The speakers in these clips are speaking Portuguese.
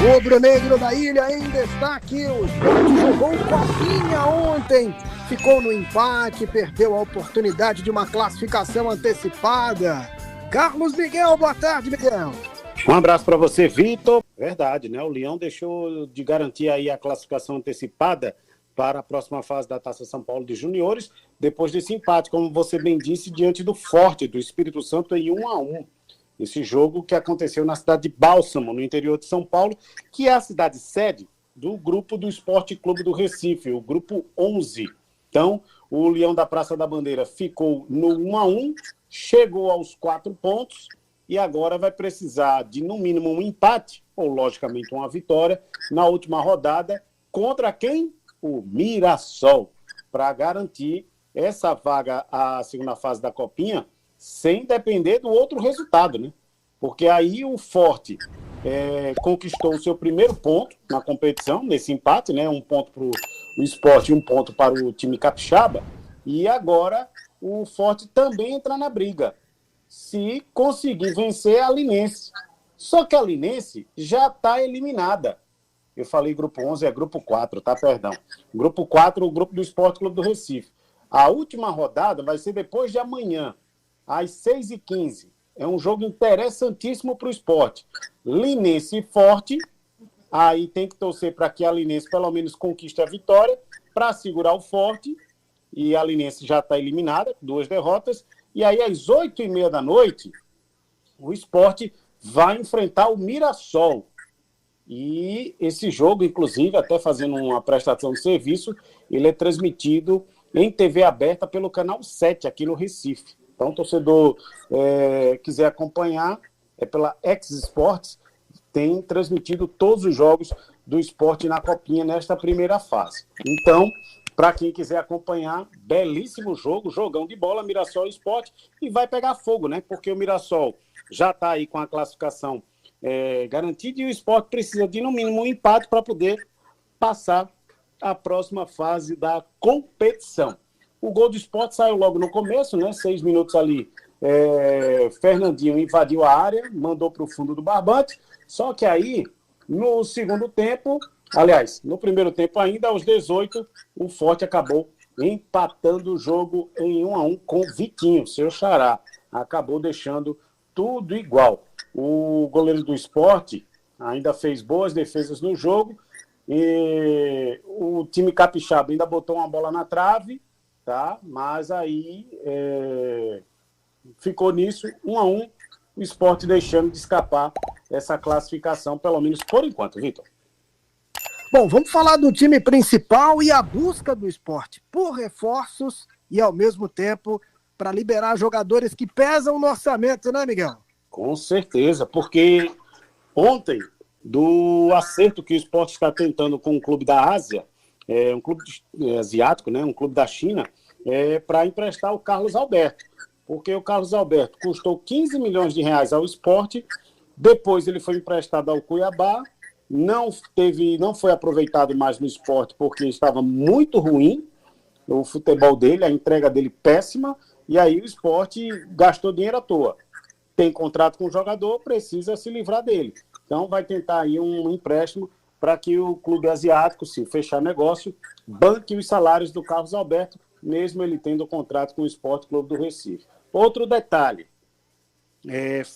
Rubro-negro da ilha em destaque. O Sport jogou copinha ontem. Ficou no empate, perdeu a oportunidade de uma classificação antecipada. Carlos Miguel, boa tarde, Miguel. Um abraço para você, Vitor. Verdade, né? O Leão deixou de garantir aí a classificação antecipada para a próxima fase da Taça São Paulo de Juniores, depois desse empate, como você bem disse, diante do Forte, do Espírito Santo, em 1-1. Esse jogo que aconteceu na cidade de Bálsamo, no interior de São Paulo, que é a cidade sede do grupo do Esporte Clube do Recife, o grupo 11. Então, o Leão da Praça da Bandeira ficou no 1-1, chegou aos 4 pontos e agora vai precisar de, no mínimo, um empate, ou, logicamente, uma vitória, na última rodada, contra quem? O Mirassol, para garantir essa vaga à segunda fase da Copinha, sem depender do outro resultado, né? Porque aí o Forte conquistou o seu primeiro ponto na competição, nesse empate, né? 1 ponto para o Sport e 1 ponto para o time capixaba, e agora o Forte também entra na briga, se conseguir vencer a Linense. Só que a Linense já está eliminada. Eu falei grupo 11, é grupo 4, tá? Perdão. Grupo 4, o grupo do Esporte Clube do Recife. A última rodada vai ser depois de amanhã, às 6h15. É um jogo interessantíssimo para o esporte. Linense e Forte. Aí tem que torcer para que a Linense pelo menos conquiste a vitória para segurar o Forte. E a Linense já está eliminada, 2 derrotas. E aí, às 8h30 da noite, o esporte vai enfrentar o Mirassol. E esse jogo, inclusive, até fazendo uma prestação de serviço, ele é transmitido em TV aberta pelo Canal 7, aqui no Recife. Então, o torcedor quiser acompanhar, é pela X Sports, tem transmitido todos os jogos do esporte na Copinha nesta primeira fase. Então, para quem quiser acompanhar, belíssimo jogo, jogão de bola, Mirassol e Sport, e vai pegar fogo, né? Porque o Mirassol já está aí com a classificação garantida e o Sport precisa de, no mínimo, um empate para poder passar a próxima fase da competição. O gol do Sport saiu logo no começo, né? 6 minutos ali, Fernandinho invadiu a área, mandou para o fundo do barbante, só que aí, no segundo tempo, aliás, no primeiro tempo ainda, aos 18, o Forte acabou empatando o jogo em 1-1 com o Vitinho, seu xará. Acabou deixando tudo igual. O goleiro do Sport ainda fez boas defesas no jogo, e o time capixaba ainda botou uma bola na trave, tá? Mas aí ficou nisso, 1-1, o Sport deixando de escapar essa classificação, pelo menos por enquanto, Vitor. Bom, vamos falar do time principal e a busca do esporte por reforços e, ao mesmo tempo, para liberar jogadores que pesam no orçamento, né, Miguel? Com certeza, porque ontem, do acerto que o Sport está tentando com um clube da Ásia, um clube asiático, né, um clube da China, para emprestar o Carlos Alberto. Porque o Carlos Alberto custou 15 milhões de reais ao Sport, depois ele foi emprestado ao Cuiabá, não foi aproveitado mais no Sport porque estava muito ruim o futebol dele, a entrega dele péssima, e aí o Sport gastou dinheiro à toa. Tem contrato com o jogador, precisa se livrar dele. Então vai tentar aí um empréstimo para que o clube asiático, se fechar negócio, banque os salários do Carlos Alberto, mesmo ele tendo contrato com o Esporte Clube do Recife. Outro detalhe,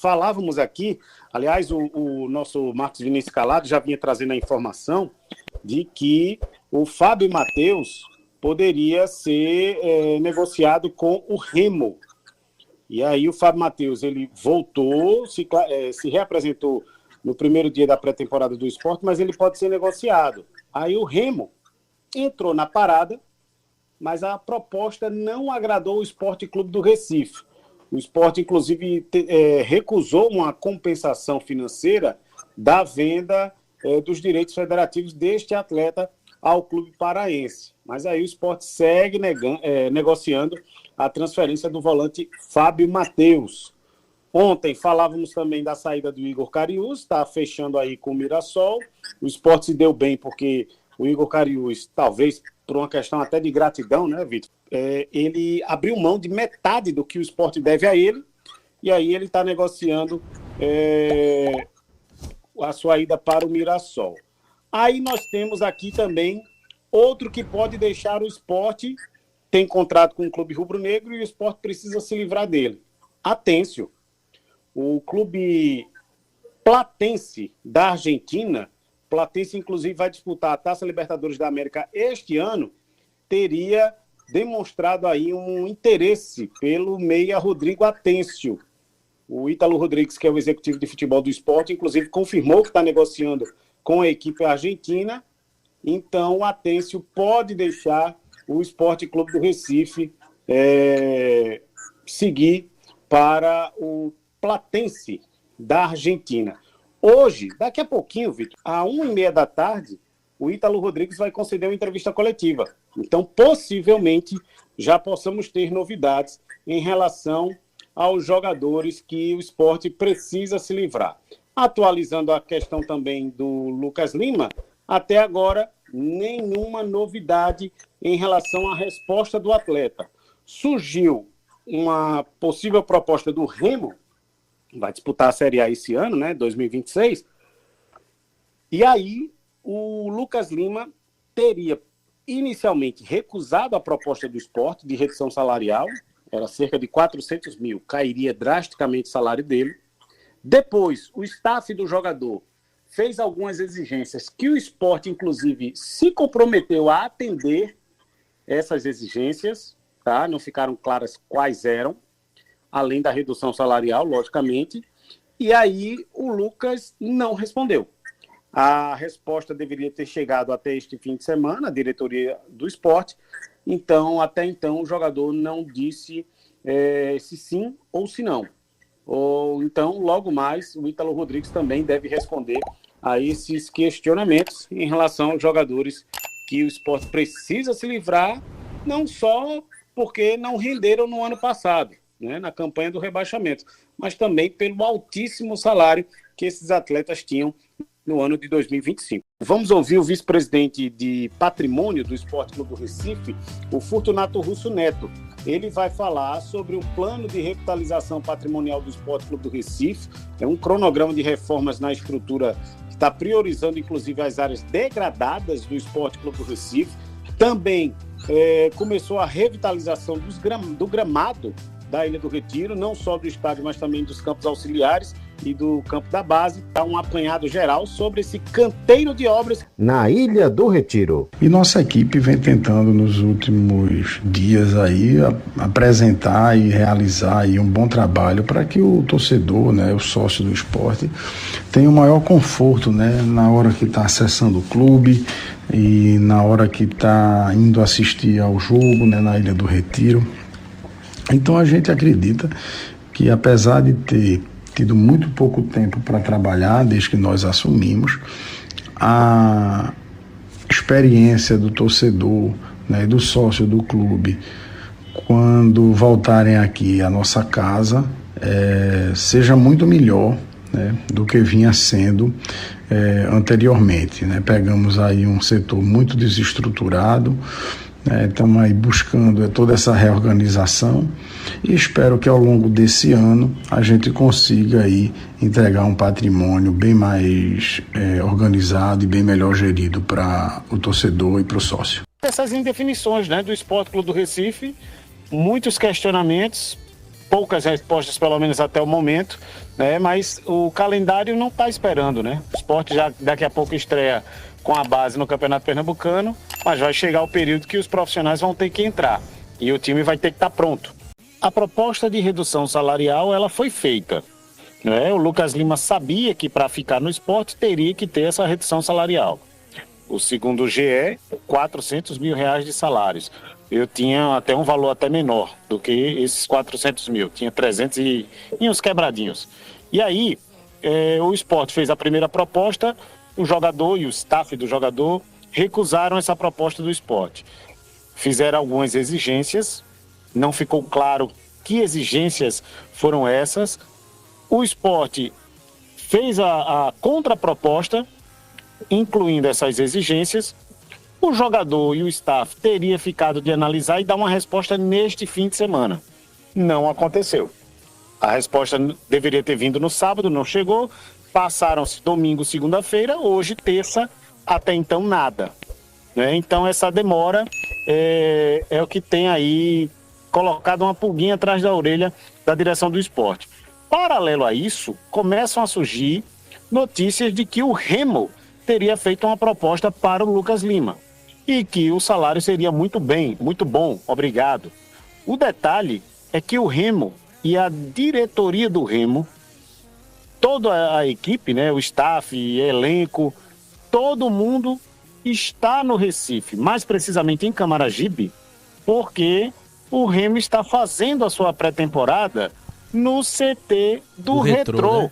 falávamos aqui, aliás, o nosso Marcos Vinícius Calado já vinha trazendo a informação de que o Fábio Matheus poderia ser negociado com o Remo. E aí o Fábio Matheus, ele voltou, se reapresentou no primeiro dia da pré-temporada do Sport, mas ele pode ser negociado. Aí o Remo entrou na parada, mas a proposta não agradou o Esporte Clube do Recife. O Sport, inclusive, recusou uma compensação financeira da venda dos direitos federativos deste atleta ao clube paraense. Mas aí o Sport segue negociando a transferência do volante Fábio Matheus. Ontem falávamos também da saída do Igor Cariús, está fechando aí com o Mirassol. O Sport se deu bem porque o Igor Cariús, talvez por uma questão até de gratidão, né, Vitor? Ele abriu mão de metade do que o Sport deve a ele, e aí ele está negociando sua ida para o Mirassol. Aí nós temos aqui também outro que pode deixar o Sport, tem contrato com o clube rubro-negro e o Sport precisa se livrar dele. Atenção, o clube Platense da Argentina, Platense inclusive vai disputar a Taça Libertadores da América este ano, teria demonstrado aí um interesse pelo meia Rodrigo Atencio. O Ítalo Rodrigues, que é o executivo de futebol do Sport, inclusive confirmou que está negociando com a equipe argentina. Então, o Atencio pode deixar o Sport Clube do Recife seguir para o Platense da Argentina. Hoje, daqui a pouquinho, Vitor, às 1h30 da tarde, o Ítalo Rodrigues vai conceder uma entrevista coletiva. Então, possivelmente, já possamos ter novidades em relação aos jogadores que o Sport precisa se livrar. Atualizando a questão também do Lucas Lima, até agora, nenhuma novidade em relação à resposta do atleta. Surgiu uma possível proposta do Remo, vai disputar a Série A esse ano, né, 2026, e aí o Lucas Lima teria inicialmente recusado a proposta do Sport de redução salarial, era cerca de 400 mil, cairia drasticamente o salário dele. Depois, o staff do jogador fez algumas exigências que o Sport, inclusive, se comprometeu a atender essas exigências, tá? Não ficaram claras quais eram, além da redução salarial, logicamente, e aí o Lucas não respondeu. A resposta deveria ter chegado até este fim de semana, a diretoria do Sport, então, até então, o jogador não disse se sim ou se não. Ou então, logo mais, o Ítalo Rodrigues também deve responder a esses questionamentos em relação aos jogadores que o Sport precisa se livrar, não só porque não renderam no ano passado, né, na campanha do rebaixamento, mas também pelo altíssimo salário que esses atletas tinham no ano de 2025. Vamos ouvir o vice-presidente de patrimônio do Sport Clube do Recife, o Fortunato Russo Neto. Ele vai falar sobre o plano de revitalização patrimonial do Sport Clube do Recife, é um cronograma de reformas na estrutura que está priorizando, inclusive, as áreas degradadas do Sport Clube do Recife. Também começou a revitalização do gramado da Ilha do Retiro, não só do estádio, mas também dos campos auxiliares e do campo da base. Está um apanhado geral sobre esse canteiro de obras na Ilha do Retiro. E nossa equipe vem tentando nos últimos dias aí apresentar e realizar aí um bom trabalho para que o torcedor, né, o sócio do esporte, tenha o maior conforto, né, na hora que está acessando o clube e na hora que está indo assistir ao jogo, né, na Ilha do Retiro. Então a gente acredita que, apesar de ter tido muito pouco tempo para trabalhar desde que nós assumimos, a experiência do torcedor, né, do sócio do clube, quando voltarem aqui à nossa casa, seja muito melhor, né, do que vinha sendo anteriormente, né? Pegamos aí um setor muito desestruturado, estamos aí buscando toda essa reorganização e espero que ao longo desse ano a gente consiga aí entregar um patrimônio bem mais organizado e bem melhor gerido para o torcedor e para o sócio. Essas indefinições, né, do Sport Clube do Recife, muitos questionamentos, poucas respostas, pelo menos até o momento, né, mas o calendário não está esperando, né? O Sport já daqui a pouco estreia com a base no Campeonato Pernambucano, mas vai chegar o período que os profissionais vão ter que entrar e o time vai ter que estar pronto. A proposta de redução salarial, ela foi feita, né? O Lucas Lima sabia que para ficar no Sport teria que ter essa redução salarial. O segundo o GE, 400 mil reais de salários. Eu tinha até um valor até menor do que esses 400 mil, tinha 300 e uns quebradinhos. E aí, o Sport fez a primeira proposta, o jogador e o staff do jogador recusaram essa proposta do Sport. Fizeram algumas exigências, não ficou claro que exigências foram essas. O Sport fez a contraproposta, incluindo essas exigências. O jogador e o staff teria ficado de analisar e dar uma resposta neste fim de semana. Não aconteceu. A resposta deveria ter vindo no sábado, não chegou. passaram-se domingo, segunda-feira, hoje, terça, até então nada. Né? Então essa demora é o que tem aí colocado uma pulguinha atrás da orelha da direção do esporte. Paralelo a isso, começam a surgir notícias de que o Remo teria feito uma proposta para o Lucas Lima e que o salário seria muito bom, obrigado. O detalhe é que o Remo e a diretoria do Remo, toda a equipe, né, o staff, elenco, todo mundo está no Recife, mais precisamente em Camaragibe, porque o Remo está fazendo a sua pré-temporada no CT do Retrô. Né?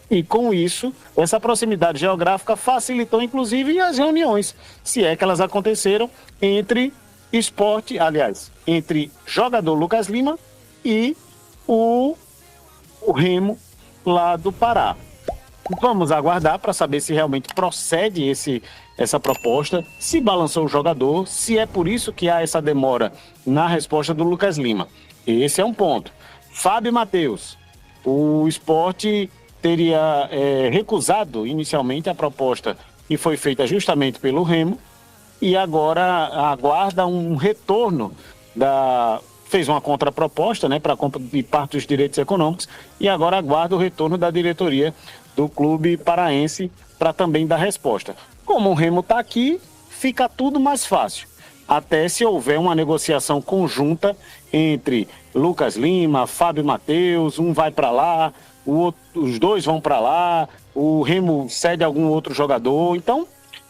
E com isso, essa proximidade geográfica facilitou inclusive as reuniões, se é que elas aconteceram entre entre jogador Lucas Lima e o Remo lá do Pará. Vamos aguardar para saber se realmente procede essa proposta, se balançou o jogador, se é por isso que há essa demora na resposta do Lucas Lima. Esse é um ponto. Fábio Matheus, o Sport teria recusado inicialmente a proposta que foi feita justamente pelo Remo e agora aguarda um retorno fez uma contraproposta, né, para a compra de parte dos direitos econômicos e agora aguarda o retorno da diretoria do clube paraense para também dar resposta. Como o Remo está aqui, fica tudo mais fácil. Até se houver uma negociação conjunta entre Lucas Lima, Fábio Matheus, um vai para lá, os dois vão para lá, o Remo cede algum outro jogador. Então,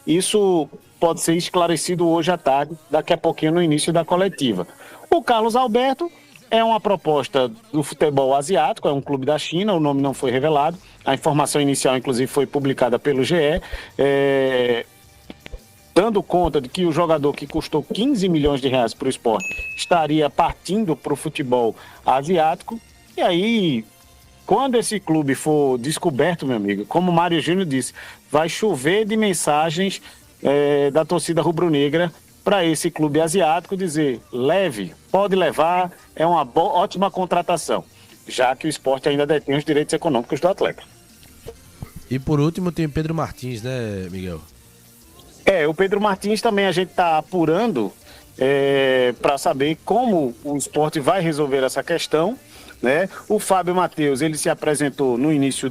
isso pode ser esclarecido hoje à tarde, daqui a pouquinho no início da coletiva. O Carlos Alberto é uma proposta do futebol asiático, é um clube da China, o nome não foi revelado, a informação inicial inclusive foi publicada pelo GE, dando conta de que o jogador que custou 15 milhões de reais para o Sport estaria partindo para o futebol asiático. E aí, quando esse clube for descoberto, meu amigo, como o Mário Júnior disse, vai chover de mensagens da torcida rubro-negra para esse clube asiático dizer, leve, pode levar, é uma ótima contratação, já que o Sport ainda detém os direitos econômicos do atleta. E por último tem Pedro Martins, né, Miguel? O Pedro Martins também a gente está apurando para saber como o Sport vai resolver essa questão, né? O Fábio Matheus, ele se apresentou no início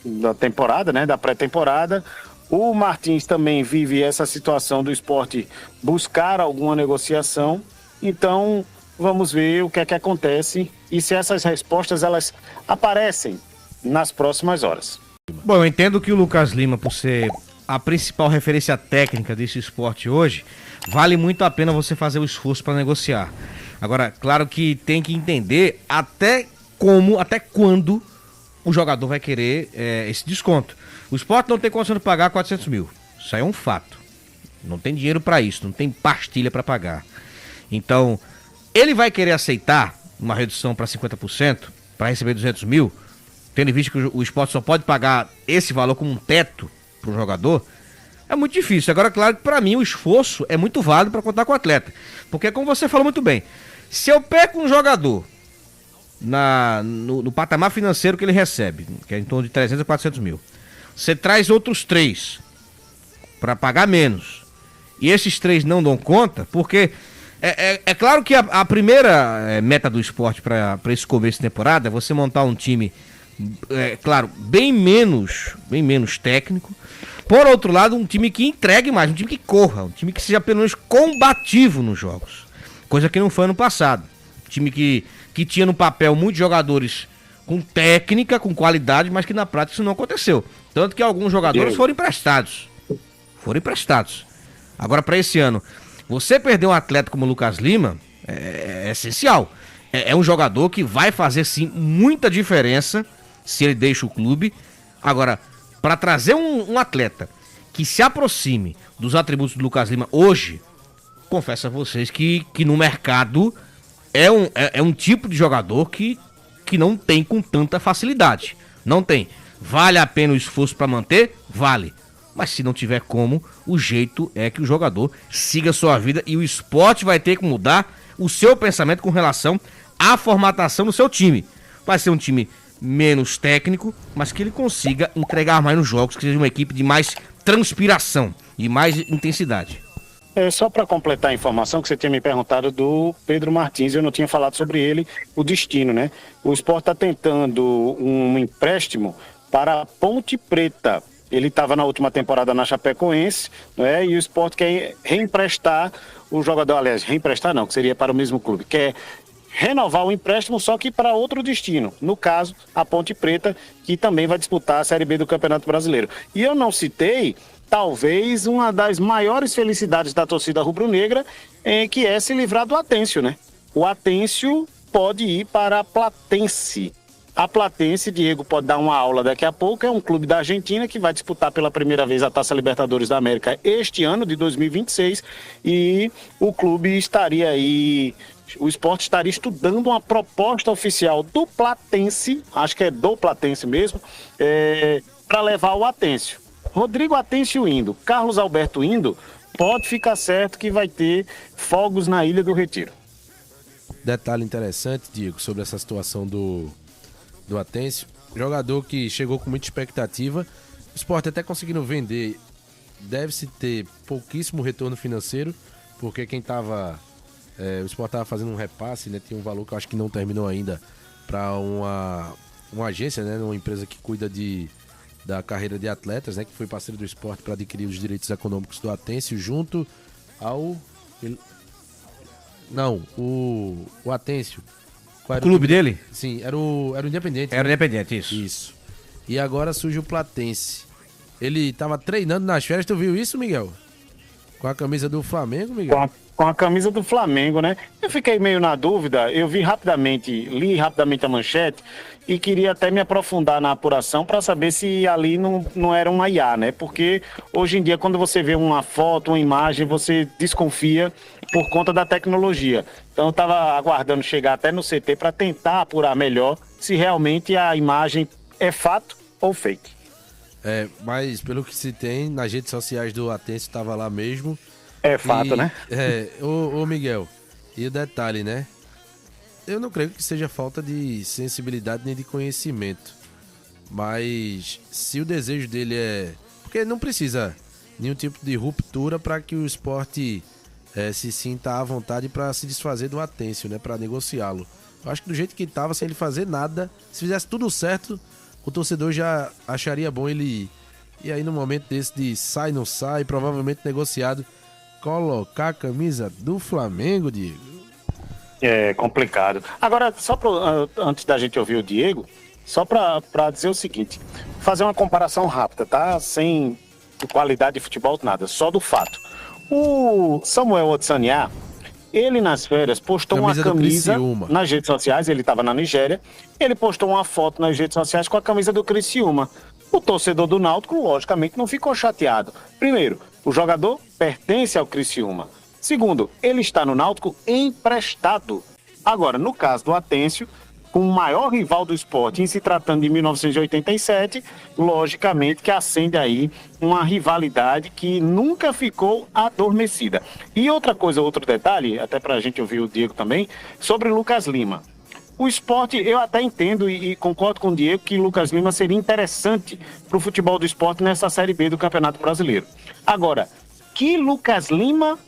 da temporada, né, da pré-temporada. O Martins também vive essa situação do Sport buscar alguma negociação. Então, vamos ver o que é que acontece e se essas respostas elas aparecem nas próximas horas. Bom, eu entendo que o Lucas Lima, por ser a principal referência técnica desse esporte hoje, vale muito a pena você fazer o esforço para negociar. Agora, claro que tem que entender até quando o jogador vai querer esse desconto. O Sport não tem condição de pagar 400 mil. Isso aí é um fato. Não tem dinheiro para isso, não tem pastilha para pagar. Então, ele vai querer aceitar uma redução para 50% para receber 200 mil, tendo em vista que o Sport só pode pagar esse valor como um teto para o jogador. É muito difícil. Agora, claro que para mim o esforço é muito válido para contar com o atleta. Porque, como você falou muito bem, se eu perco um jogador no patamar financeiro que ele recebe, que é em torno de 300 a 400 mil, você traz outros 3 para pagar menos, e esses 3 não dão conta, porque é claro que a primeira meta do esporte para esse começo de temporada é você montar um time, claro, bem menos técnico. Por outro lado, um time que entregue mais, um time que corra, um time que seja pelo menos combativo nos jogos. Coisa que não foi ano passado. Um time que tinha no papel muitos jogadores com técnica, com qualidade, mas que na prática isso não aconteceu. Tanto que alguns jogadores foram emprestados. Agora, para esse ano, você perder um atleta como o Lucas Lima é essencial. É um jogador que vai fazer, sim, muita diferença se ele deixa o clube. Agora, para trazer um atleta que se aproxime dos atributos do Lucas Lima hoje, confesso a vocês que no mercado é um tipo de jogador que não tem com tanta facilidade. Não tem. Vale a pena o esforço para manter? Vale. Mas se não tiver como, o jeito é que o jogador siga a sua vida e o esporte vai ter que mudar o seu pensamento com relação à formatação do seu time. Vai ser um time menos técnico, mas que ele consiga entregar mais nos jogos, que seja uma equipe de mais transpiração e mais intensidade. Só para completar a informação que você tinha me perguntado do Pedro Martins, eu não tinha falado sobre ele, o destino, né? O Sport está tentando um empréstimo para a Ponte Preta. Ele estava na última temporada na Chapecoense, né? E o Sport quer reemprestar o jogador, aliás, reemprestar não, que seria para o mesmo clube, quer renovar o empréstimo, só que para outro destino. No caso, a Ponte Preta, que também vai disputar a Série B do Campeonato Brasileiro. E eu não citei, talvez, uma das maiores felicidades da torcida rubro-negra, que é se livrar do Atêncio, né? O Atêncio pode ir para a Platense. A Platense, Diego pode dar uma aula daqui a pouco, é um clube da Argentina que vai disputar pela primeira vez a Taça Libertadores da América este ano, de 2026, e o clube estaria aí, o Sport estaria estudando uma proposta oficial do Platense, acho que é do Platense mesmo, para levar o Atêncio. Rodrigo Atêncio indo, Carlos Alberto indo, pode ficar certo que vai ter fogos na Ilha do Retiro. Detalhe interessante, Diego, sobre essa situação do Atêncio. Jogador que chegou com muita expectativa. O Sport até conseguindo vender, deve-se ter pouquíssimo retorno financeiro, porque quem estava... o Sport estava fazendo um repasse, né? Tinha um valor que eu acho que não terminou ainda para uma agência, né? Uma empresa que cuida da carreira de atletas, né? Que foi parceiro do Sport para adquirir os direitos econômicos do Atêncio junto ao... Não, o Atêncio. O clube dele? Sim, era o Independente. Era o Independente, isso. Isso. E agora surge o Platense. Ele tava treinando nas férias, tu viu isso, Miguel? Com a camisa do Flamengo, Miguel? Com a camisa do Flamengo, né? Eu fiquei meio na dúvida, eu li rapidamente a manchete e queria até me aprofundar na apuração para saber se ali não era uma IA, né? Porque hoje em dia, quando você vê uma foto, uma imagem, você desconfia por conta da tecnologia. Então eu estava aguardando chegar até no CT para tentar apurar melhor se realmente a imagem é fato ou fake. Mas pelo que se tem, nas redes sociais do Atêncio estava lá mesmo. É fato, né? Ô Miguel, e o detalhe, né? Eu não creio que seja falta de sensibilidade nem de conhecimento. Mas se o desejo dele é... Porque não precisa nenhum tipo de ruptura para que o Sport se sinta à vontade para se desfazer do Atêncio, né? Para negociá-lo. Eu acho que do jeito que estava, sem ele fazer nada, se fizesse tudo certo, o torcedor já acharia bom ele ir. E aí no momento desse de sai, não sai, provavelmente negociado, colocar a camisa do Flamengo, Diego. É complicado. Agora, antes da gente ouvir o Diego, só para dizer o seguinte, fazer uma comparação rápida, tá? Sem qualidade de futebol, nada, só do fato. O Samuel Otsaniá, ele nas férias postou uma camisa nas redes sociais, ele estava na Nigéria, ele postou uma foto nas redes sociais com a camisa do Criciúma. O torcedor do Náutico, logicamente, não ficou chateado. Primeiro, o jogador pertence ao Criciúma. Segundo, ele está no Náutico emprestado. Agora, no caso do Atêncio, com o maior rival do Sport, em se tratando de 1987, logicamente que acende aí uma rivalidade que nunca ficou adormecida. E outra coisa, outro detalhe, até para a gente ouvir o Diego também, sobre Lucas Lima. O Sport, eu até entendo e concordo com o Diego que Lucas Lima seria interessante para o futebol do Sport nessa Série B do Campeonato Brasileiro. Agora, que Lucas Lima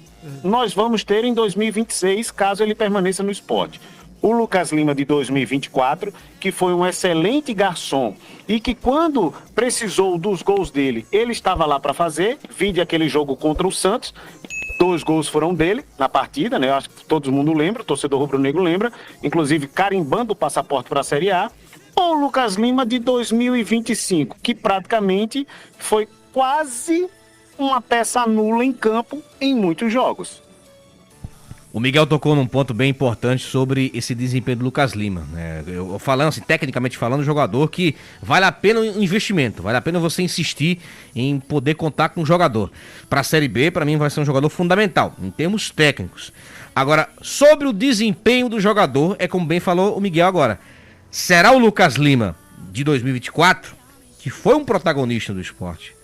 nós vamos ter em 2026, caso ele permaneça no Sport? O Lucas Lima de 2024, que foi um excelente garçom e que quando precisou dos gols dele, ele estava lá para fazer, vide aquele jogo contra o Santos, 2 gols foram dele na partida, né? Eu acho que todo mundo lembra, o torcedor rubro-negro lembra, inclusive carimbando o passaporte para a Série A. Ou o Lucas Lima de 2025, que praticamente foi quase uma peça nula em campo em muitos jogos. O Miguel tocou num ponto bem importante sobre esse desempenho do Lucas Lima, né? Eu falando assim, tecnicamente falando, jogador que vale a pena um investimento, vale a pena você insistir em poder contar com um jogador. Para a Série B, para mim, vai ser um jogador fundamental, em termos técnicos. Agora, sobre o desempenho do jogador, é como bem falou o Miguel agora. Será o Lucas Lima de 2024, que foi um protagonista do esporte?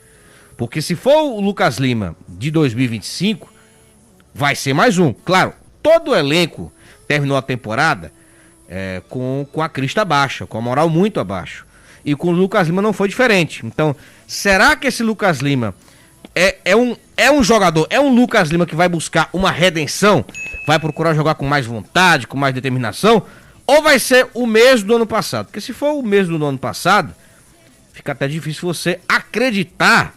Porque se for o Lucas Lima de 2025... vai ser mais um. Claro, todo o elenco terminou a temporada com a crista baixa, com a moral muito abaixo. E com o Lucas Lima não foi diferente. Então, será que esse Lucas Lima é um jogador, é um Lucas Lima que vai buscar uma redenção? Vai procurar jogar com mais vontade, com mais determinação? Ou vai ser o mesmo do ano passado? Porque se for o mesmo do ano passado, fica até difícil você acreditar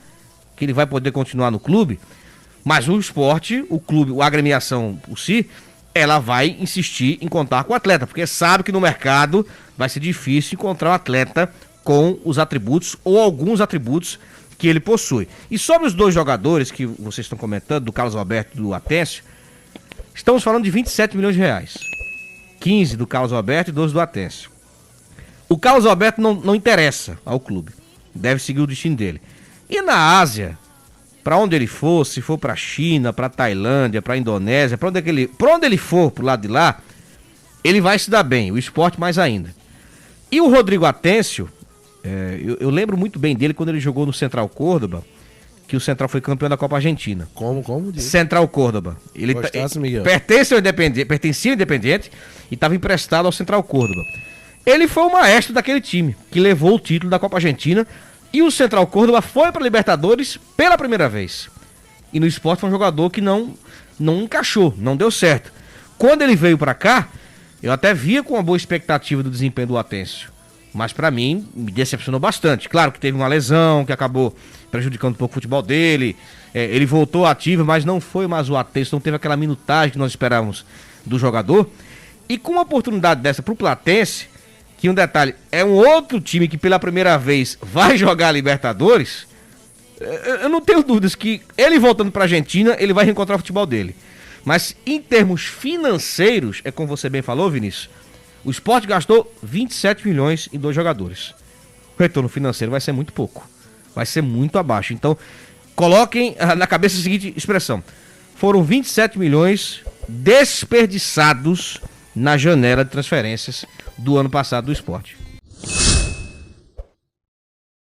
que ele vai poder continuar no clube. Mas o esporte, o clube, a agremiação por si, ela vai insistir em contar com o atleta, porque sabe que no mercado vai ser difícil encontrar um atleta com os atributos ou alguns atributos que ele possui. E sobre os dois jogadores que vocês estão comentando, do Carlos Alberto e do Atencio, estamos falando de 27 milhões de reais. 15 do Carlos Alberto e 12 do Atencio. O Carlos Alberto não interessa ao clube, deve seguir o destino dele. E na Ásia, para onde ele for, se for para China, para Tailândia, para Indonésia, para onde ele for pro lado de lá, ele vai se dar bem, o esporte mais ainda. E o Rodrigo Atencio, eu lembro muito bem dele quando ele jogou no Central Córdoba, que o Central foi campeão da Copa Argentina. Como? Central Córdoba. Ele pertencia ao Independiente e estava emprestado ao Central Córdoba. Ele foi o maestro daquele time, que levou o título da Copa Argentina, e o Central Córdoba foi para Libertadores pela primeira vez. E no esporte foi um jogador que não encaixou, não deu certo. Quando ele veio para cá, eu até via com uma boa expectativa do desempenho do Atencio. Mas para mim, me decepcionou bastante. Claro que teve uma lesão que acabou prejudicando um pouco o futebol dele. Ele voltou ativo, mas não foi mais o Atencio, não teve aquela minutagem que nós esperávamos do jogador. E com uma oportunidade dessa pro Platense, que um detalhe, é um outro time que pela primeira vez vai jogar a Libertadores, eu não tenho dúvidas que ele voltando pra Argentina, ele vai reencontrar o futebol dele. Mas em termos financeiros, é como você bem falou, Vinícius, o Sport gastou 27 milhões em dois jogadores. O retorno financeiro vai ser muito pouco. Vai ser muito abaixo. Então, coloquem na cabeça a seguinte expressão. Foram 27 milhões desperdiçados na janela de transferências do ano passado do Sport.